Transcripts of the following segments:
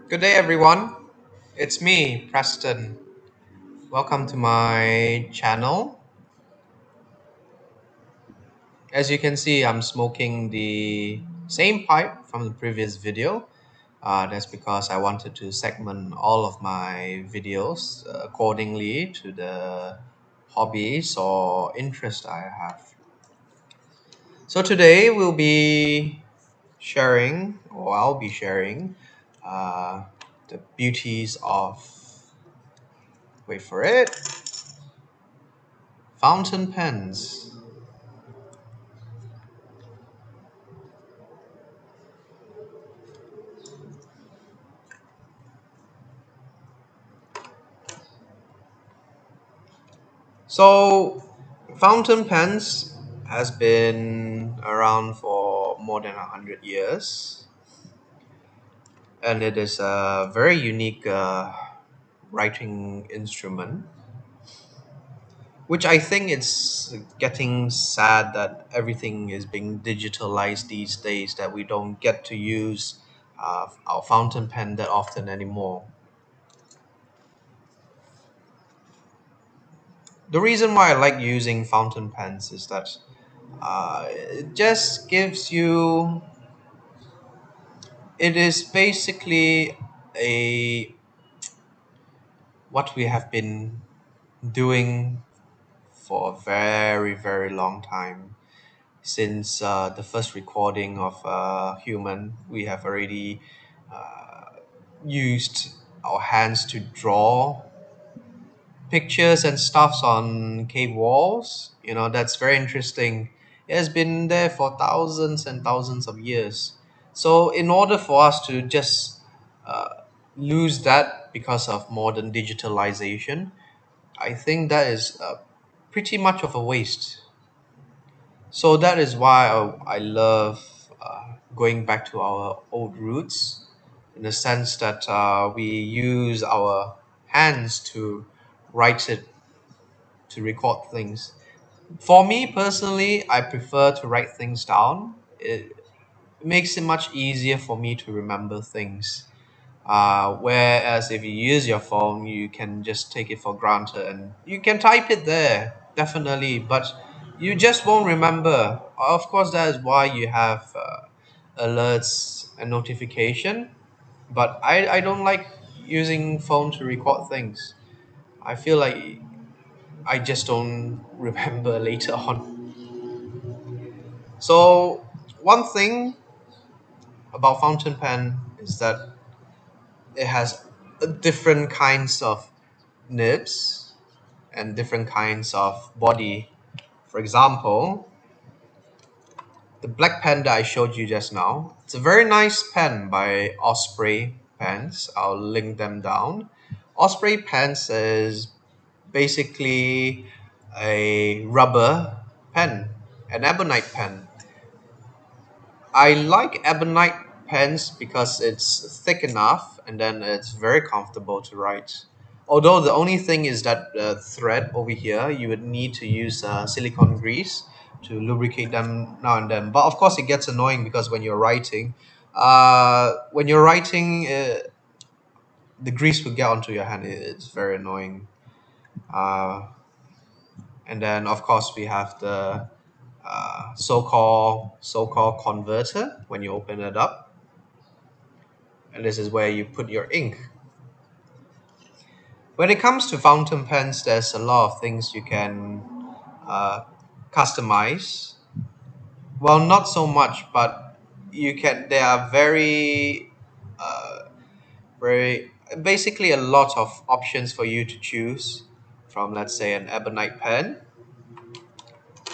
Good day, everyone. It's me, Preston. Welcome to my channel. As you can see, I'm smoking the same pipe from the previous video. That's because I wanted to segment all of my videos accordingly to the hobbies or interest I have. So today we'll be sharing, or I'll be sharing, uh, the beauties of, wait for it, fountain pens. So, fountain pens has been around for more than 100 years, and it is a very unique writing instrument. Which I think it's getting sad that everything is being digitalized these days. That we don't get to use our fountain pen that often anymore. The reason why I like using fountain pens is that it just gives you it is basically a what we have been doing for a very very long time since the first recording of human. We have already used our hands to draw pictures and stuffs on cave walls. That's very interesting. It has been there for thousands and thousands of years. So in order for us to just uh, lose that because of modern digitalization, I think that is pretty much of a waste. So that is why I love going back to our old roots, in the sense that we use our hands to write it, to record things. For me personally, I prefer to write things down. It makes it much easier for me to remember things. Whereas if you use your phone, you can just take it for granted and you can type it there, definitely, but you just won't remember. Of course, that is why you have alerts and notification. But I don't like using phone to record things. I feel like I just don't remember later on. So one thing about fountain pen is that it has different kinds of nibs and different kinds of body. For example, the black pen that I showed you just now, it's a very nice pen by Osprey Pens. I'll link them down. Osprey Pens is basically a rubber pen, an ebonite pen. I like ebonite pens because it's thick enough and then it's very comfortable to write. Although the only thing is that the thread over here, you would need to use silicone grease to lubricate them now and then. But of course, it gets annoying because when you're writing, the grease will get onto your hand. It's very annoying. Uh, and then of course we have the so-called converter when you open it up, and this is where you put your ink. When it comes to fountain pens, there's a lot of things you can uh, customize. Well, not so much, but you can. There are very basically a lot of options for you to choose, from let's say an ebonite pen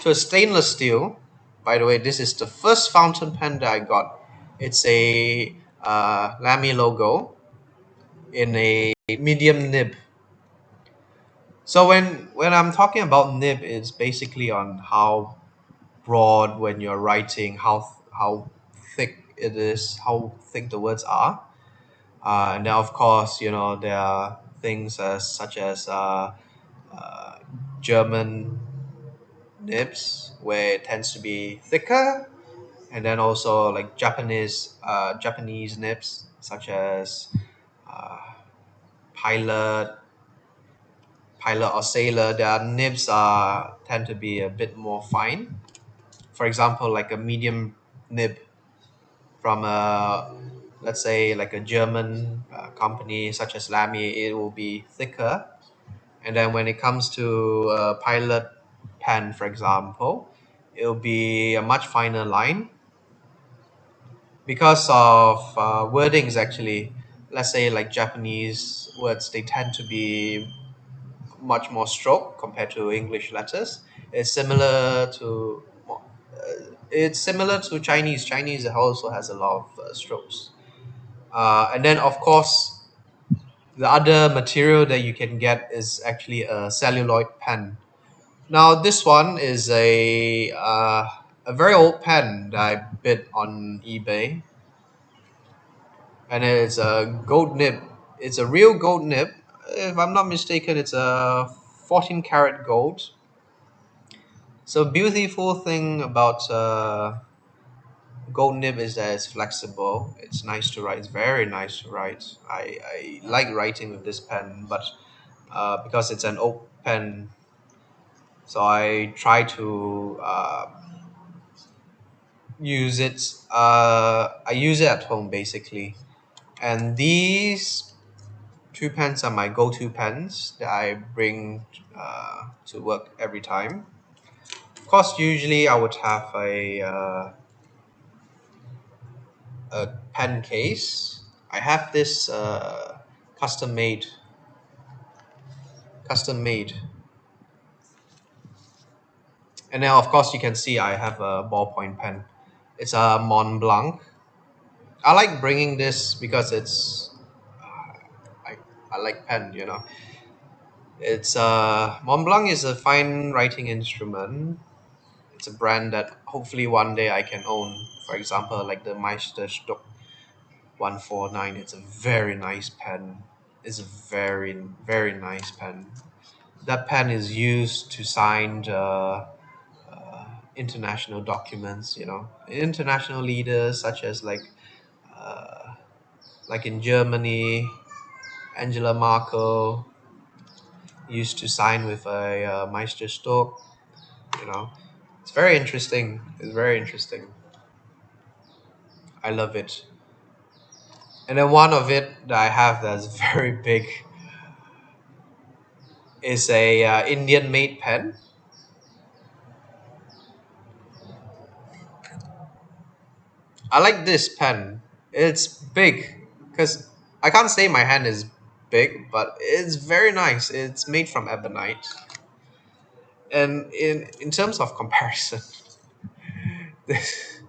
to a stainless steel. By the way, this is the first fountain pen that I got. It's a Lamy logo in a medium nib. So when I'm talking about nib, it's basically on how broad when you're writing, how thick it is, how thick the words are, and then of course there are things such as German nibs where it tends to be thicker, and then also like Japanese nibs such as pilot, pilot or sailor, their nibs are tend to be a bit more fine. For example, like a medium nib from a, let's say, like a German company such as Lamy, it will be thicker. And then when it comes to a pilot pen, for example, it will be a much finer line because of wordings actually. Let's say like Japanese words, they tend to be much more stroke compared to English letters. It's similar to it's similar to Chinese. Chinese also has a lot of strokes. And then of course the other material that you can get is actually a celluloid pen. Now this one is a very old pen that I bid on eBay, and it's a gold nib. It's a real gold nib. If I'm not mistaken, it's a 14 karat gold. So beautiful thing about gold nib is that it's flexible. It's nice to write. It's very nice to write. I like writing with this pen, but because it's an oak pen, so I try to use it. I use it at home basically, and these two pens are my go-to pens that I bring to work every time. Of course, usually I would have a pen case. I have this custom made, custom made, and then of course you can see I have a ballpoint pen. It's a Mont Blanc. I like bringing this because it's I, I like pen. It's Mont Blanc is a fine writing instrument. It's a brand that hopefully one day I can own. For example, like the Meisterstück 149. It's a very nice pen. It's a very, very nice pen. That pen is used to sign international documents, international leaders such as like in Germany, Angela Merkel used to sign with a Meisterstück. You know, it's very interesting. It's very interesting. I love it. And then one of it that I have that's very big is a Indian made pen. I like this pen. It's big because I can't say my hand is big, but it's very nice. It's made from ebonite, and in terms of comparison, this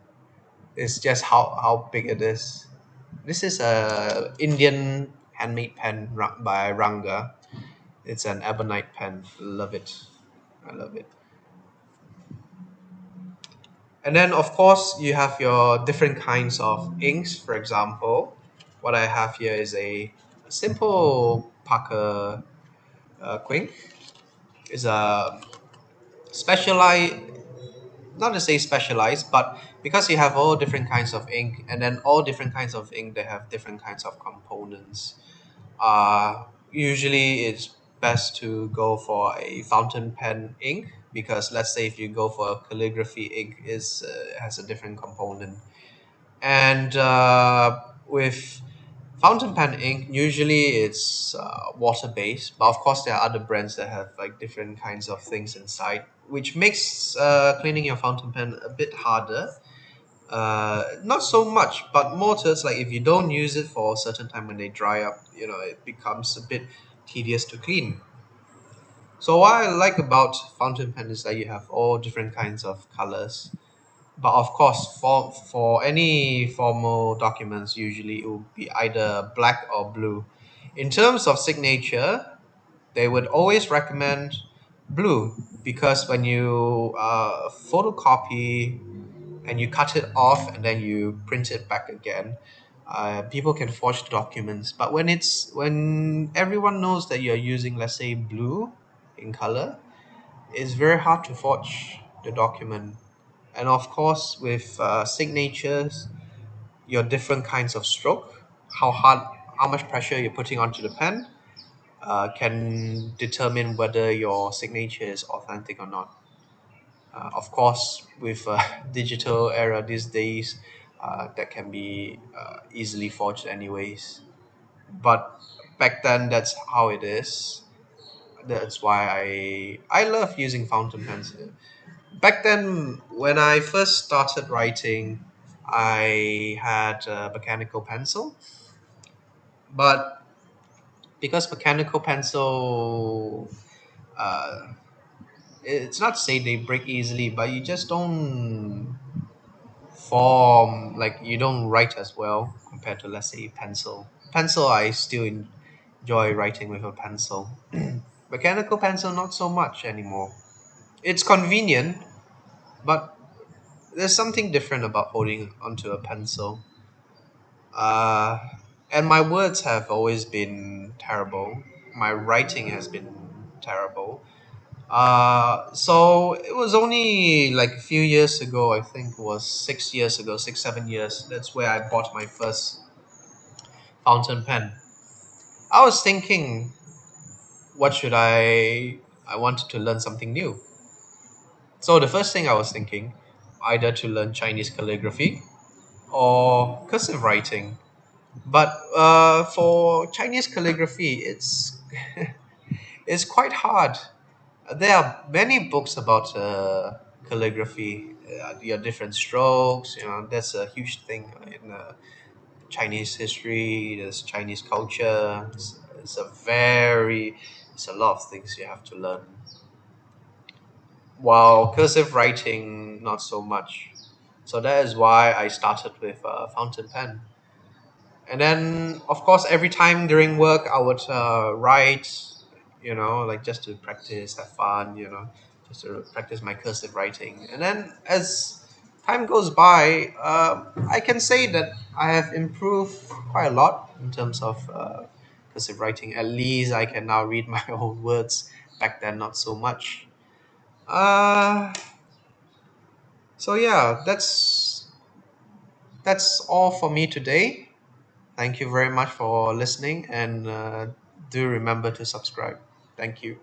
is just how big it is. This is a Indian handmade pen by Ranga. It's an ebonite pen. Love it. I love it. And then, of course, you have your different kinds of inks. For example, what I have here is a simple Parker Quink. It's a specialized, not to say specialized, but because you have all different kinds of ink, and then all different kinds of ink, they have different kinds of components. Usually, it's best to go for a fountain pen ink because let's say if you go for a calligraphy ink, is has a different component. And with fountain pen ink, usually it's water based, but of course there are other brands that have like different kinds of things inside, which makes cleaning your fountain pen a bit harder. Not so much, but more towards like if you don't use it for a certain time when they dry up, it becomes a bit tedious to clean. So what I like about fountain pen is that you have all different kinds of colors. But of course, for any formal documents, usually it will be either black or blue. In terms of signature, they would always recommend blue because when you photocopy and you cut it off and then you print it back again, people can forge the documents. But when everyone knows that you're using, let's say, blue in color, it's very hard to forge the document. And of course, with signatures, your different kinds of stroke, how hard how much pressure you're putting onto the pen can determine whether your signature is authentic or not. Of course, with digital era these days, that can be easily forged anyways. But back then, that's how it is. That's why I love using fountain pens. Back then, when I first started writing, I had a mechanical pencil, but because mechanical pencil, uh, it's not to say they break easily, but you just don't form, like you don't write as well compared to, let's say, pencil. Pencil, I still enjoy writing with a pencil. Mechanical pencil, not so much anymore. It's convenient, but there's something different about holding onto a pencil. Uh, and my words have always been terrible. My writing has been terrible. So it was only like a few years ago, I think it was 6 years ago, 6, 7 years. That's where I bought my first fountain pen. I was thinking, what should I wanted to learn something new. So the first thing I was thinking, either to learn Chinese calligraphy or cursive writing. But for Chinese calligraphy, it's quite hard. There are many books about calligraphy, your different strokes. You know, that's a huge thing in Chinese history. There's Chinese culture. It's a lot of things you have to learn. While cursive writing, not so much. So that is why I started with fountain pen. And then, of course, every time during work, I would write, like just to practice, have fun, just to practice my cursive writing. And then as time goes by, I can say that I have improved quite a lot in terms of cursive writing. At least I can now read my own words. Back then, not so much. Uh, so yeah, that's all for me today. Thank you very much for listening, and do remember to subscribe. Thank you.